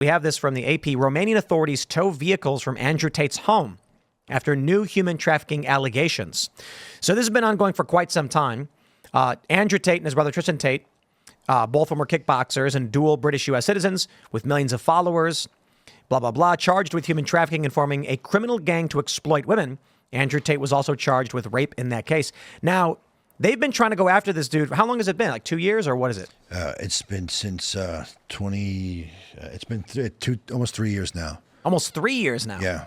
We have this from the AP. Romanian authorities tow vehicles from Andrew Tate's home after new human trafficking allegations. So this has been ongoing for quite some time. Andrew Tate and his brother Tristan Tate, both of them were kickboxers and dual British U.S. citizens with millions of followers, blah, blah, blah, charged with human trafficking and forming a criminal gang to exploit women. Andrew Tate was also charged with rape in that case. Now, they've been trying to go after this dude. How long has it been? Like 2 years, or what is it? It's been since almost 3 years now. Almost 3 years now.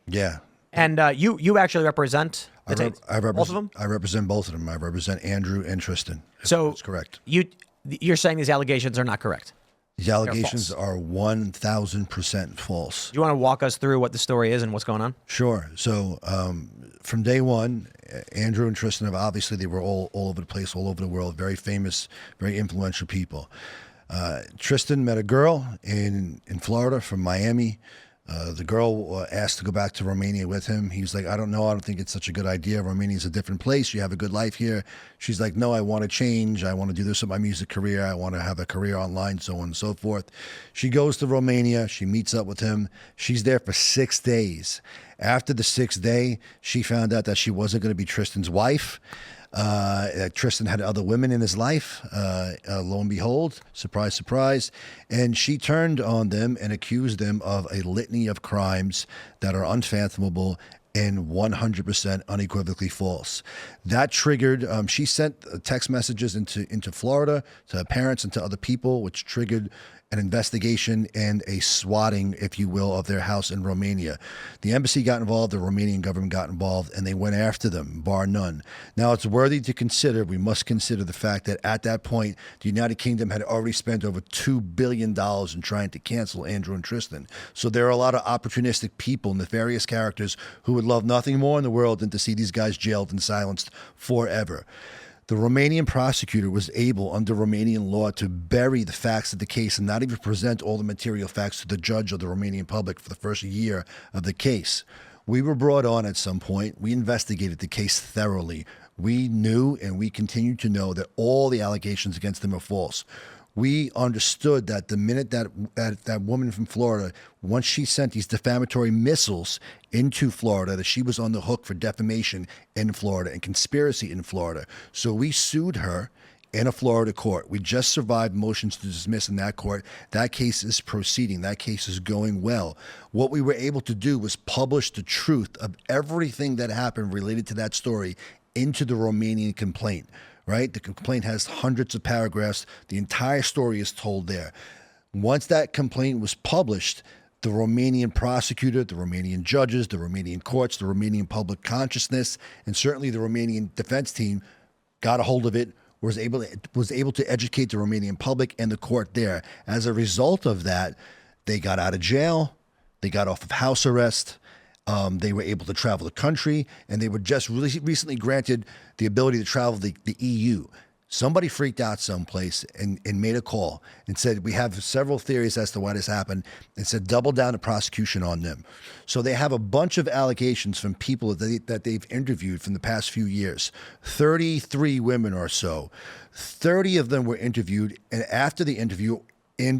Yeah. And you actually represent the Tates? Both of them? I represent both of them. I represent Andrew and Tristan. So that's correct. You're saying these allegations are not correct? These allegations are 1,000% false. Do you want to walk us through what the story is and what's going on? Sure. So from day one, Andrew and Tristan they were all over the place, all over the world, very famous, very influential people. Tristan met a girl in Florida from Miami. The girl asked to go back to Romania with him. He was like, I don't know. I don't think it's such a good idea. Romania is a different place. You have a good life here. She's like, no, I want to change. I want to do this with my music career. I want to have a career online, so on and so forth. She goes to Romania. She meets up with him. She's there for 6 days. After the 6th day, she found out that she wasn't going to be Tristan's wife. Tristan had other women in his life, lo and behold, surprise, surprise. And she turned on them and accused them of a litany of crimes that are unfathomable and 100% unequivocally false. That triggered, she sent text messages into Florida to her parents and to other people, which triggered an investigation and a swatting, if you will, of their house in Romania. The embassy got involved, the Romanian government got involved, and they went after them, bar none. Now, it's worthy to consider, we must consider the fact that at that point, the United Kingdom had already spent over $2 billion in trying to cancel Andrew and Tristan. So there are a lot of opportunistic people, nefarious characters, who would love nothing more in the world than to see these guys jailed and silenced forever. The Romanian prosecutor was able, under Romanian law, to bury the facts of the case and not even present all the material facts to the judge or the Romanian public for the first year of the case. We were brought on at some point. We investigated the case thoroughly. We knew and we continue to know that all the allegations against them are false. We understood that the minute that woman from Florida, once she sent these defamatory missiles into Florida, that she was on the hook for defamation in Florida and conspiracy in Florida. So we sued her in a Florida court. We just survived motions to dismiss in that court. That case is proceeding. That case is going well. What we were able to do was publish the truth of everything that happened related to that story into the Romanian complaint. Right? The complaint has hundreds of paragraphs. The entire story is told there. Once that complaint was published, the Romanian prosecutor, the Romanian judges, the Romanian courts, the Romanian public consciousness, and certainly the Romanian defense team got a hold of it, was able to educate the Romanian public and the court there. As a result of that, they got out of jail, they got off of house arrest, they were able to travel the country, and they were just really recently granted the ability to travel the EU. Somebody freaked out someplace and made a call and said, we have several theories as to why this happened, and said double down the prosecution on them. So they have a bunch of allegations from people that they've interviewed from the past few years, 33 women or so. 30 of them were interviewed, and after the interview,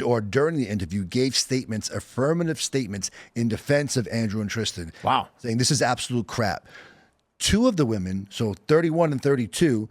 or during the interview, gave statements, affirmative statements, in defense of Andrew and Tristan. Wow. Saying this is absolute crap. 2 of the women, so 31 and 32,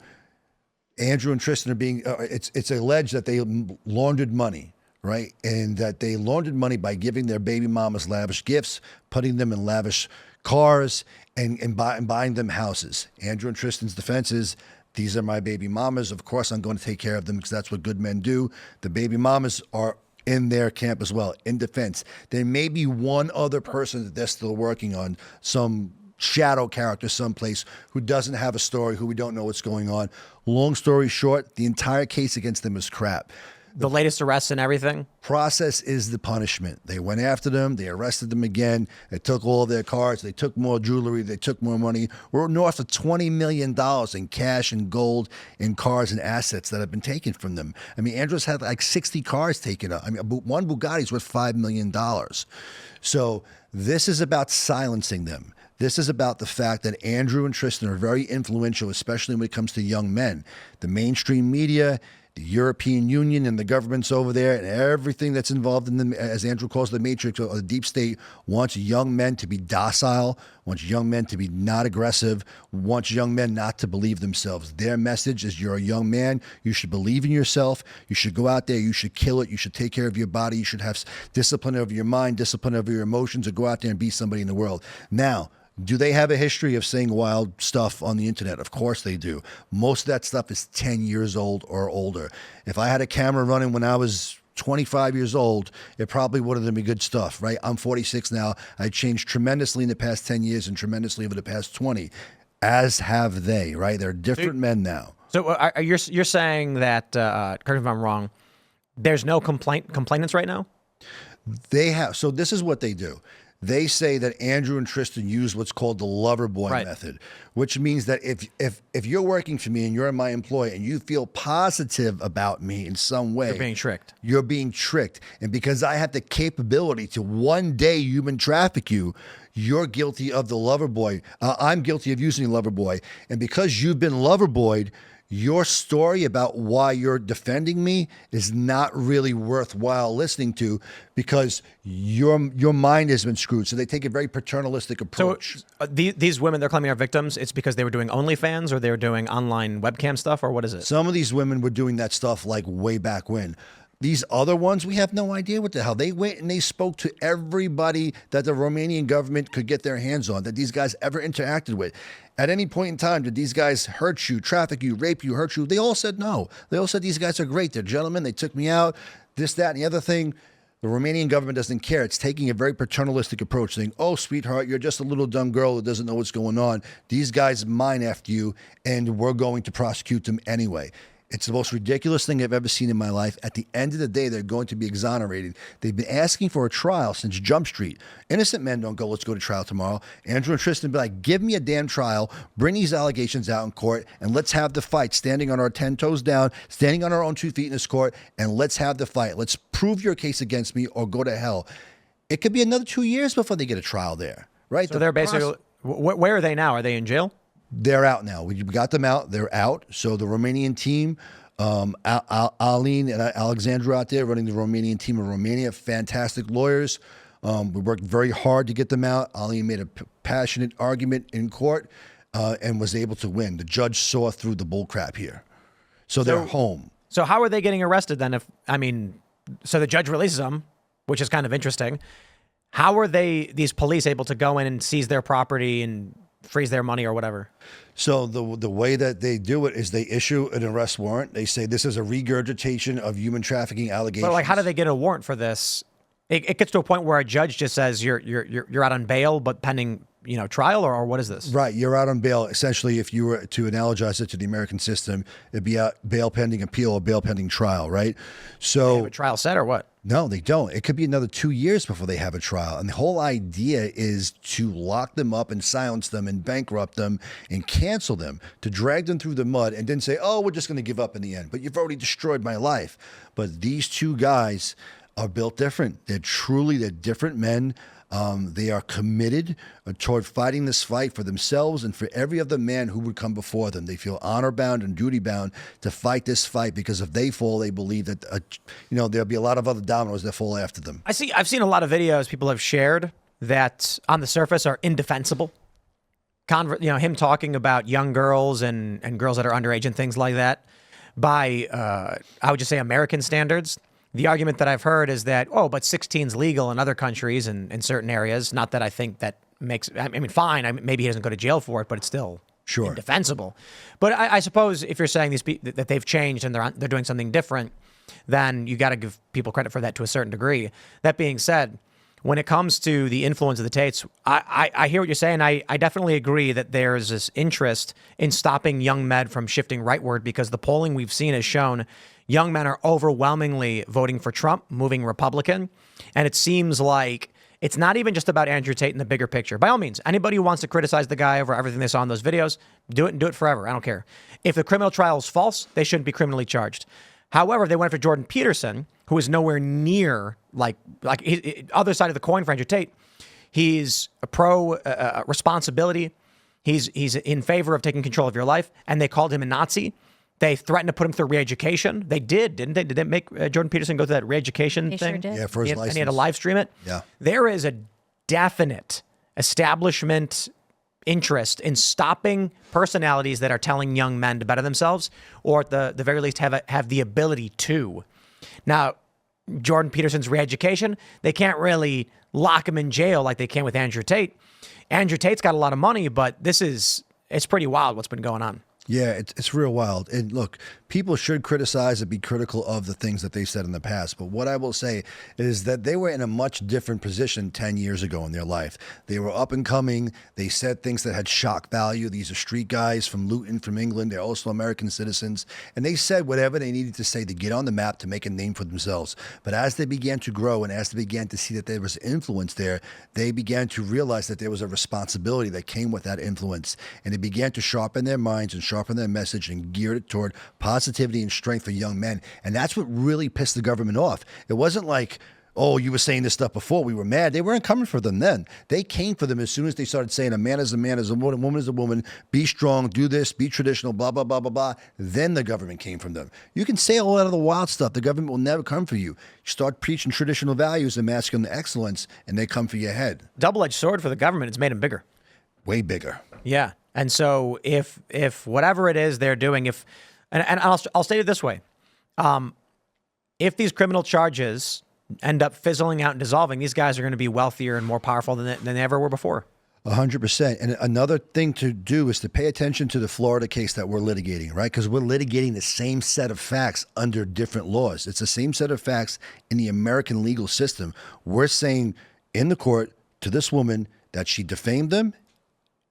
Andrew and Tristan are being, it's alleged that they laundered money, right? And that they laundered money by giving their baby mamas lavish gifts, putting them in lavish cars, and buying them houses. Andrew and Tristan's defense is, these are my baby mamas. Of course, I'm going to take care of them because that's what good men do. The baby mamas are in their camp as well, in defense. There may be one other person that they're still working on, some shadow character someplace who doesn't have a story, who we don't know what's going on. Long story short, the entire case against them is crap. The latest arrests and everything? Process is the punishment. They went after them. They arrested them again. They took all of their cars. They took more jewelry. They took more money. We're north of $20 million in cash and gold and cars and assets that have been taken from them. I mean, Andrew's had like 60 cars taken up. I mean, one Bugatti's worth $5 million. So this is about silencing them. This is about the fact that Andrew and Tristan are very influential, especially when it comes to young men. The mainstream media the European Union and the governments over there and everything that's involved in the, as Andrew calls the matrix or the deep state, wants young men to be docile, wants young men to be not aggressive, wants young men not to believe themselves. Their message is you're a young man, you should believe in yourself, you should go out there, you should kill it, you should take care of your body, you should have discipline over your mind, discipline over your emotions, or go out there and be somebody in the world. Now, do they have a history of saying wild stuff on the internet? Of course they do. Most of that stuff is 10 years old or older. If I had a camera running when I was 25 years old, it probably wouldn't have been good stuff, right? I'm 46 now. I changed tremendously in the past 10 years and tremendously over the past 20, as have they, right? They're different men now. So you're saying that, correct me if I'm wrong, there's no complainants right now? They have. So this is what they do. They say that Andrew and Tristan use what's called the lover boy method, which means that if you're working for me and you're my employee and you feel positive about me in some way, you're being tricked. You're being tricked. And because I have the capability to one day human traffic you, you're guilty of the lover boy. I'm guilty of using lover boy. And because you've been lover boyed, your story about why you're defending me is not really worthwhile listening to because your mind has been screwed. So they take a very paternalistic approach. So these women they're claiming are victims, it's because they were doing OnlyFans or they were doing online webcam stuff, or what is it? Some of these women were doing that stuff like way back when. These other ones, we have no idea what the hell. They went and they spoke to everybody that the Romanian government could get their hands on, that these guys ever interacted with. At any point in time, did these guys hurt you, traffic you, rape you, hurt you? They all said no. They all said these guys are great. They're gentlemen. They took me out, this, that, and the other thing. The Romanian government doesn't care. It's taking a very paternalistic approach, saying, oh, sweetheart, you're just a little dumb girl that doesn't know what's going on. These guys mine-effed you, and we're going to prosecute them anyway. It's the most ridiculous thing I've ever seen in my life. At the end of the day, they're going to be exonerated. They've been asking for a trial since Jump Street. Innocent men don't go, let's go to trial tomorrow. Andrew and Tristan be like, give me a damn trial, bring these allegations out in court, and let's have the fight, standing on our 10 toes down, standing on our own 2 feet in this court, and let's have the fight. Let's prove your case against me or go to hell. It could be another 2 years before they get a trial there, right? So they're basically, where are they now? Are they in jail? They're out now. We got them out. They're out. So the Romanian team, Aline and Alexandru out there running the Romanian team of Romania, fantastic lawyers. We worked very hard to get them out. Aline made a passionate argument in court and was able to win. The judge saw through the bullcrap here. So they're home. So how are they getting arrested then? So the judge releases them, which is kind of interesting. How are these police able to go in and seize their property and freeze their money or whatever? So the way that they do it is they issue an arrest warrant. They say this is a regurgitation of human trafficking allegations. But like, how do they get a warrant for this? It gets to a point where a judge just says you're out on bail, but pending trial, or what is this? Right, you're out on bail. Essentially, if you were to analogize it to the American system, it'd be out bail pending appeal or bail pending trial, right? So they have a trial set or what? No, they don't. It could be another 2 years before they have a trial. And the whole idea is to lock them up and silence them and bankrupt them and cancel them, to drag them through the mud and then say, oh, we're just going to give up in the end. But you've already destroyed my life. But these two guys are built different. They're different men. They are committed toward fighting this fight for themselves and for every other man who would come before them. They feel honor-bound and duty-bound to fight this fight because if they fall, they believe that there'll be a lot of other dominoes that fall after them. I've seen a lot of videos people have shared that on the surface are indefensible. Him talking about young girls and girls that are underage and things like that by, I would just say, American standards. The argument that I've heard is that, but 16's legal in other countries and in certain areas. Not that I think that makes, fine. Maybe he doesn't go to jail for it, but it's still indefensible. But I suppose if you're saying that they've changed and they're doing something different, then you got to give people credit for that to a certain degree. That being said, when it comes to the influence of the Tates, I hear what you're saying. I definitely agree that there's this interest in stopping young men from shifting rightward because the polling we've seen has shown young men are overwhelmingly voting for Trump, moving Republican. And it seems like it's not even just about Andrew Tate in the bigger picture. By all means, anybody who wants to criticize the guy over everything they saw in those videos, do it and do it forever. I don't care. If the criminal trial is false, they shouldn't be criminally charged. However, they went after Jordan Peterson, who is nowhere near like other side of the coin for Andrew Tate. He's a pro responsibility. He's in favor of taking control of your life. And they called him a Nazi. They threatened to put him through re-education. They did, didn't they? Did they make Jordan Peterson go through that re-education They thing? sure did. Yeah, for his license. And he had to live stream it? Yeah. There is a definite establishment interest in stopping personalities that are telling young men to better themselves, or at the very least have the ability to. Now, Jordan Peterson's re-education, they can't really lock him in jail like they can with Andrew Tate. Andrew Tate's got a lot of money, but it's pretty wild what's been going on. Yeah, it's real wild. And look, people should criticize and be critical of the things that they said in the past. But what I will say is that they were in a much different position 10 years ago in their life. They were up and coming. They said things that had shock value. These are street guys from Luton, from England. They're also American citizens. And they said whatever they needed to say to get on the map to make a name for themselves. But as they began to grow and as they began to see that there was influence there, they began to realize that there was a responsibility that came with that influence. And they began to sharpen their minds and sharpen their message and geared it toward positivity and strength for young men. And that's what really pissed the government off. It wasn't like, oh, you were saying this stuff before, we were mad. They weren't coming for them then. They came for them as soon as they started saying a man is a man, a woman is a woman, be strong, do this, be traditional, blah, blah, blah, blah, blah. Then the government came from them. You can say a lot of the wild stuff. The government will never come for you. You start preaching traditional values and masculine excellence, and they come for your head. Double-edged sword for the government. It's made them bigger. Way bigger. Yeah. And so if whatever it is they're doing, and I'll state it this way, if these criminal charges end up fizzling out and dissolving, these guys are going to be wealthier and more powerful than they ever were before. 100%. And another thing to do is to pay attention to the Florida case that we're litigating, right? Because we're litigating the same set of facts under different laws. It's the same set of facts in the American legal system. We're saying in the court to this woman that she defamed them,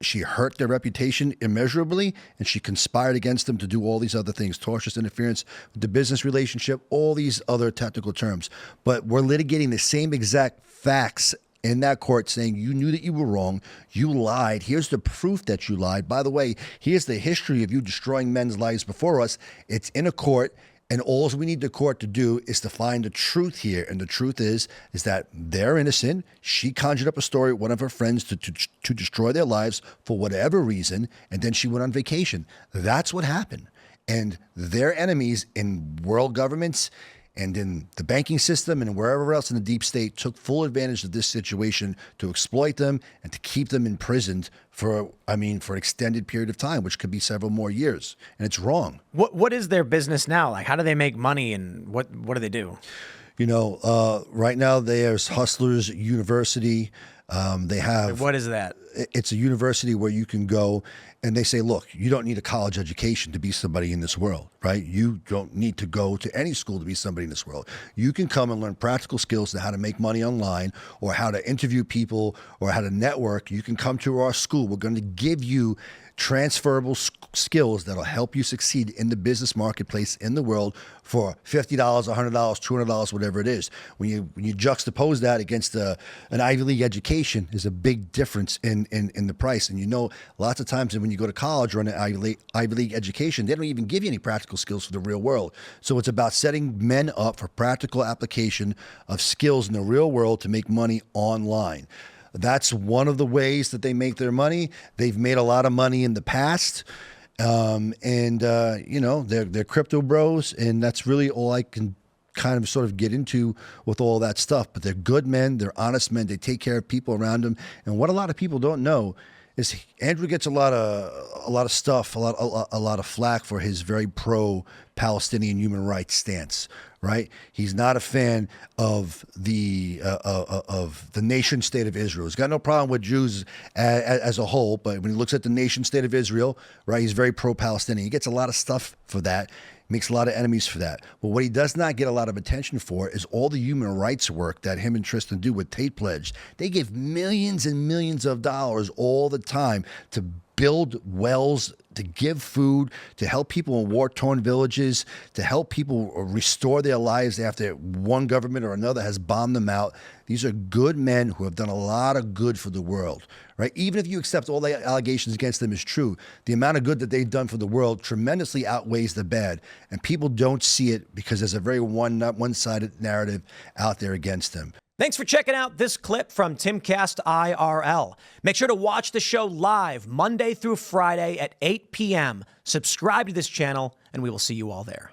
she hurt their reputation immeasurably, and she conspired against them to do all these other things, tortious interference with the business relationship, all these other technical terms. But we're litigating the same exact facts in that court, saying you knew that you were wrong, you lied, here's the proof that you lied. By the way, here's the history of you destroying men's lives before us. It's in a court. And all we need the court to do is to find the truth here. And the truth is that they're innocent. She conjured up a story with one of her friends to destroy their lives for whatever reason. And then she went on vacation. That's what happened. And their enemies in world governments and in the banking system and wherever else in the deep state took full advantage of this situation to exploit them and to keep them imprisoned for an extended period of time, which could be several more years. And it's wrong. What is their business now? Like, how do they make money and what do they do? You know, right now there's Hustlers University. They have... What is that? It's a university where you can go and they say, look, you don't need a college education to be somebody in this world, right? You don't need to go to any school to be somebody in this world. You can come and learn practical skills to how to make money online or how to interview people or how to network. You can come to our school. We're going to give you transferable skills that'll help you succeed in the business marketplace in the world for $50, $100, $200, whatever it is. When you juxtapose that against an Ivy League education, there's a big difference in the price. And you know, lots of times when you go to college or in an Ivy League education, they don't even give you any practical skills for the real world. So it's about setting men up for practical application of skills in the real world to make money online. That's one of the ways that they make their money. They've made a lot of money in the past. You know, they're crypto bros, and that's really all I can kind of sort of get into with all that stuff. But they're good men. They're honest men. They take care of people around them. And what a lot of people don't know is Andrew gets a lot of stuff, a lot of flack for his very pro-Palestinian human rights stance. Right? He's not a fan of the nation state of Israel. He's got no problem with Jews as a whole, but when he looks at the nation state of Israel, right, he's very pro-Palestinian. He gets a lot of stuff for that. Makes a lot of enemies for that. But what he does not get a lot of attention for is all the human rights work that him and Tristan do with Tate Pledge. They give millions and millions of dollars all the time to build wells, to give food, to help people in war-torn villages, to help people restore their lives after one government or another has bombed them out. These are good men who have done a lot of good for the world, right? Even if you accept all the allegations against them is true, the amount of good that they've done for the world tremendously outweighs the bad. And people don't see it because there's a very one-sided narrative out there against them. Thanks for checking out this clip from Timcast IRL. Make sure to watch the show live Monday through Friday at 8 p.m. Subscribe to this channel and we will see you all there.